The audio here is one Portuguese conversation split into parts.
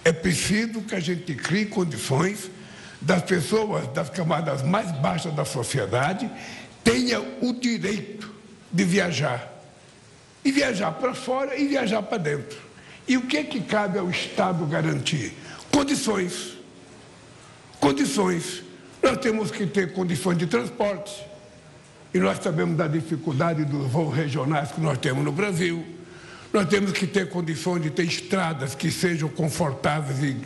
É preciso que a gente crie condições das pessoas das camadas mais baixas da sociedade tenham o direito de viajar. E viajar para fora e viajar para dentro. E o que é que cabe ao Estado garantir? Condições. Condições. Nós temos que ter condições de transporte. E nós sabemos da dificuldade dos voos regionais que nós temos no Brasil. Nós temos que ter condições de ter estradas que sejam confortáveis e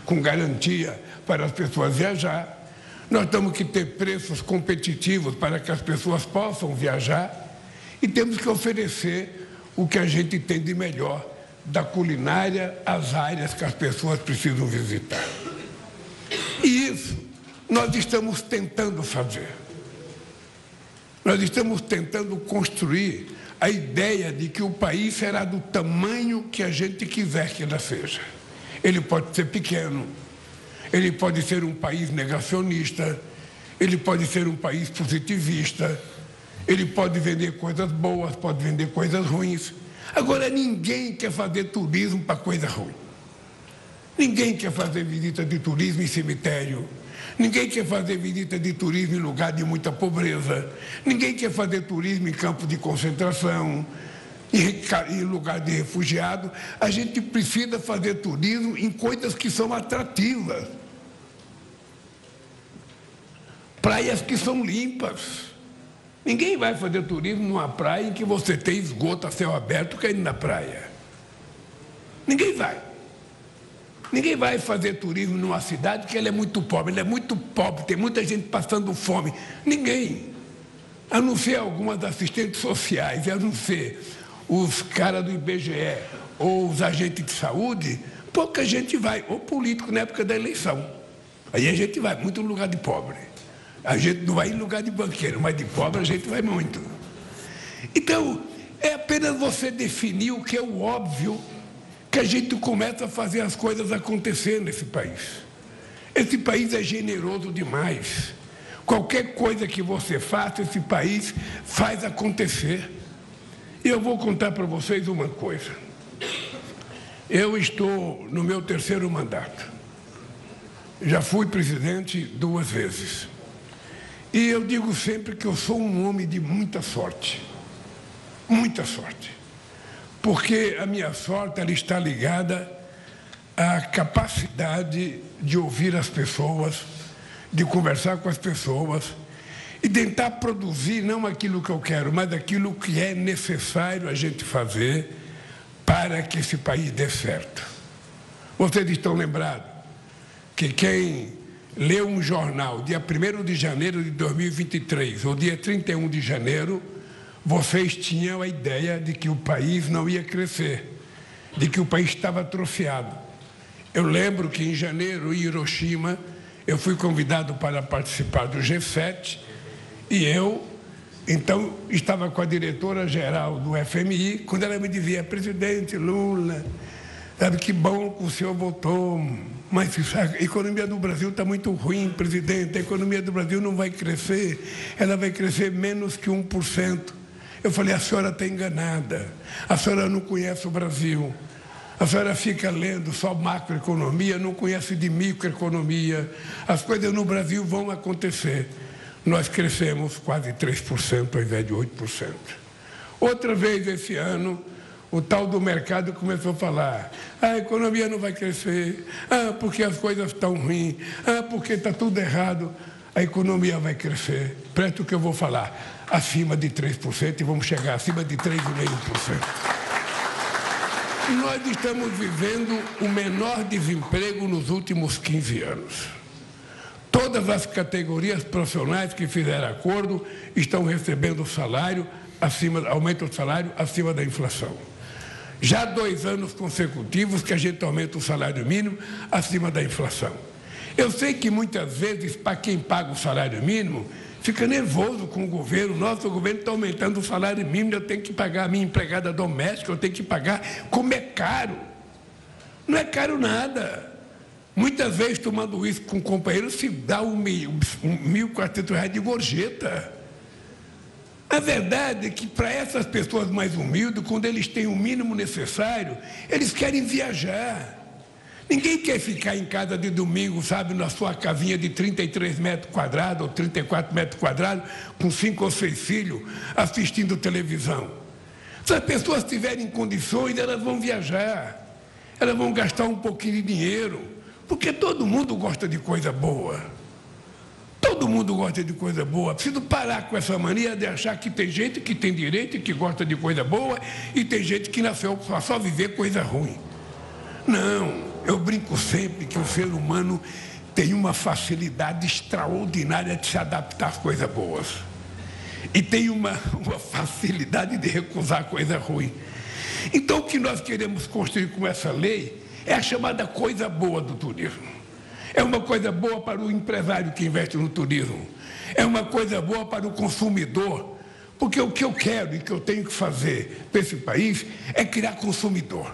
com garantia para as pessoas viajar. Nós temos que ter preços competitivos para que as pessoas possam viajar. E temos que oferecer o que a gente tem de melhor da culinária às áreas que as pessoas precisam visitar. E isso nós estamos tentando fazer. Nós estamos tentando construir a ideia de que o país será do tamanho que a gente quiser que ele seja. Ele pode ser pequeno, ele pode ser um país negacionista, ele pode ser um país positivista, ele pode vender coisas boas, pode vender coisas ruins. Agora, ninguém quer fazer turismo para coisa ruim. Ninguém quer fazer visita de turismo em cemitério. Ninguém quer fazer visita de turismo em lugar de muita pobreza. Ninguém quer fazer turismo em campo de concentração, em lugar de refugiado. A gente precisa fazer turismo em coisas que são atrativas. Praias que são limpas. Ninguém vai fazer turismo numa praia em que você tem esgoto a céu aberto caindo na praia. Ninguém vai. Ninguém vai fazer turismo numa cidade que ela é muito pobre. Ela é muito pobre, tem muita gente passando fome. Ninguém. A não ser algumas assistentes sociais, a não ser os caras do IBGE ou os agentes de saúde, pouca gente vai. Ou político na época da eleição. Aí a gente vai muito no lugar de pobre. A gente não vai em lugar de banqueiro, mas de pobre a gente vai muito. Então, é apenas você definir o que é o óbvio que a gente começa a fazer as coisas acontecer nesse país. Esse país é generoso demais. Qualquer coisa que você faça, esse país faz acontecer. E eu vou contar para vocês uma coisa. Eu estou no meu 3º mandato. Já fui presidente 2 vezes. E eu digo sempre que eu sou um homem de muita sorte. Muita sorte. Porque a minha sorte ela está ligada à capacidade de ouvir as pessoas, de conversar com as pessoas e tentar produzir não aquilo que eu quero, mas aquilo que é necessário a gente fazer para que esse país dê certo. Vocês estão lembrados que quem leu um jornal dia 1º de janeiro de 2023 ou dia 31 de janeiro, vocês tinham a ideia de que o país não ia crescer, de que o país estava atrofiado. Eu lembro que em janeiro, em Hiroshima, eu fui convidado para participar do G7 e eu, então, estava com a diretora-geral do FMI, quando ela me dizia, presidente Lula, sabe que bom que o senhor voltou, mas a economia do Brasil está muito ruim, presidente, a economia do Brasil não vai crescer, ela vai crescer menos que 1%. Eu falei, a senhora está enganada, a senhora não conhece o Brasil, a senhora fica lendo só macroeconomia, não conhece de microeconomia, as coisas no Brasil vão acontecer. Nós crescemos quase 3% ao invés de 8%. Outra vez esse ano, o tal do mercado começou a falar, a economia não vai crescer, porque as coisas estão ruins, porque está tudo errado, a economia vai crescer. Presta o que eu vou falar. Acima de 3% e vamos chegar acima de 3,5%. Nós estamos vivendo o menor desemprego nos últimos 15 anos. Todas as categorias profissionais que fizeram acordo estão recebendo salário aumento do salário acima da inflação. Já 2 anos consecutivos que a gente aumenta o salário mínimo acima da inflação. Eu sei que muitas vezes, para quem paga o salário mínimo, fica nervoso com o governo. Nosso governo está aumentando o salário mínimo, eu tenho que pagar a minha empregada doméstica, eu tenho que pagar. Como é caro? Não é caro nada. Muitas vezes, tomando uísque com um companheiro, se dá R$1.400 de gorjeta. A verdade é que, para essas pessoas mais humildes, quando eles têm o mínimo necessário, eles querem viajar. Ninguém quer ficar em casa de domingo, sabe, na sua casinha de 33 metros quadrados ou 34 metros quadrados, com 5 ou 6 filhos, assistindo televisão. Se as pessoas tiverem condições, elas vão viajar, elas vão gastar um pouquinho de dinheiro, porque todo mundo gosta de coisa boa. Todo mundo gosta de coisa boa. Preciso parar com essa mania de achar que tem gente que tem direito e que gosta de coisa boa e tem gente que nasceu para só viver coisa ruim. Não. Eu brinco sempre que o ser humano tem uma facilidade extraordinária de se adaptar às coisas boas. E tem uma facilidade de recusar coisa ruim. Então, o que nós queremos construir com essa lei é a chamada coisa boa do turismo. É uma coisa boa para o empresário que investe no turismo. É uma coisa boa para o consumidor. Porque o que eu quero e que eu tenho que fazer para esse país é criar consumidor.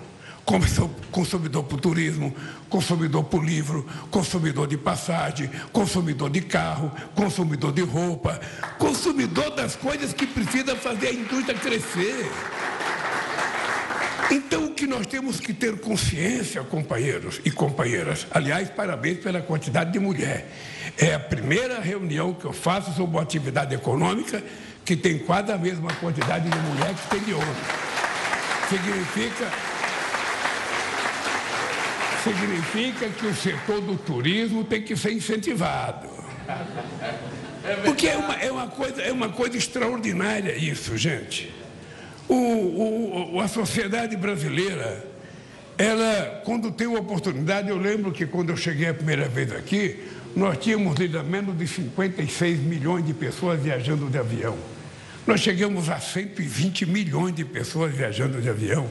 Consumidor por turismo, consumidor por livro, consumidor de passagem, consumidor de carro, consumidor de roupa, consumidor das coisas que precisa fazer a indústria crescer. Então, o que nós temos que ter consciência, companheiros e companheiras, aliás, parabéns pela quantidade de mulher. É a primeira reunião que eu faço sobre uma atividade econômica que tem quase a mesma quantidade de mulher que tem de homem. Significa que o setor do turismo tem que ser incentivado. Porque é uma coisa extraordinária isso, gente. A sociedade brasileira, ela, quando tem uma oportunidade, eu lembro que quando eu cheguei a primeira vez aqui, nós tínhamos menos de 56 milhões de pessoas viajando de avião. Nós chegamos a 120 milhões de pessoas viajando de avião.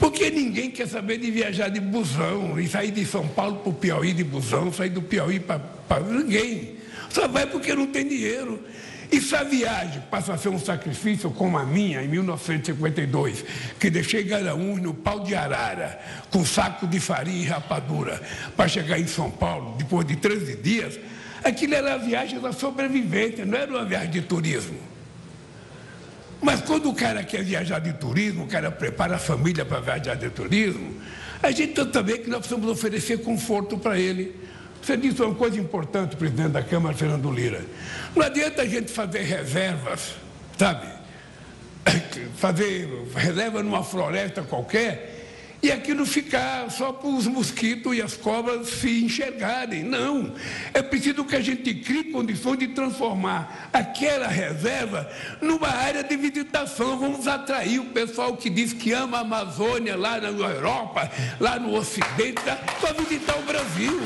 Porque ninguém quer saber de viajar de busão, e sair de São Paulo para o Piauí de busão, sair do Piauí para ninguém. Só vai porque não tem dinheiro. E se a viagem passa a ser um sacrifício como a minha, em 1952, que deixei Garanhuns no pau de arara, com saco de farinha e rapadura, para chegar em São Paulo, depois de 13 dias, aquilo era a viagem da sobrevivência, não era uma viagem de turismo. Mas quando o cara quer viajar de turismo, o cara prepara a família para viajar de turismo, a gente tem também que nós precisamos oferecer conforto para ele. Você disse uma coisa importante, presidente da Câmara, Fernando Lira. Não adianta a gente fazer reservas, sabe? Fazer reserva numa floresta qualquer e aquilo ficar só para os mosquitos e as cobras se enxergarem. Não. É preciso que a gente crie condições de transformar aquela reserva numa área de visitação. Vamos atrair o pessoal que diz que ama a Amazônia lá na Europa, lá no Ocidente, para visitar o Brasil.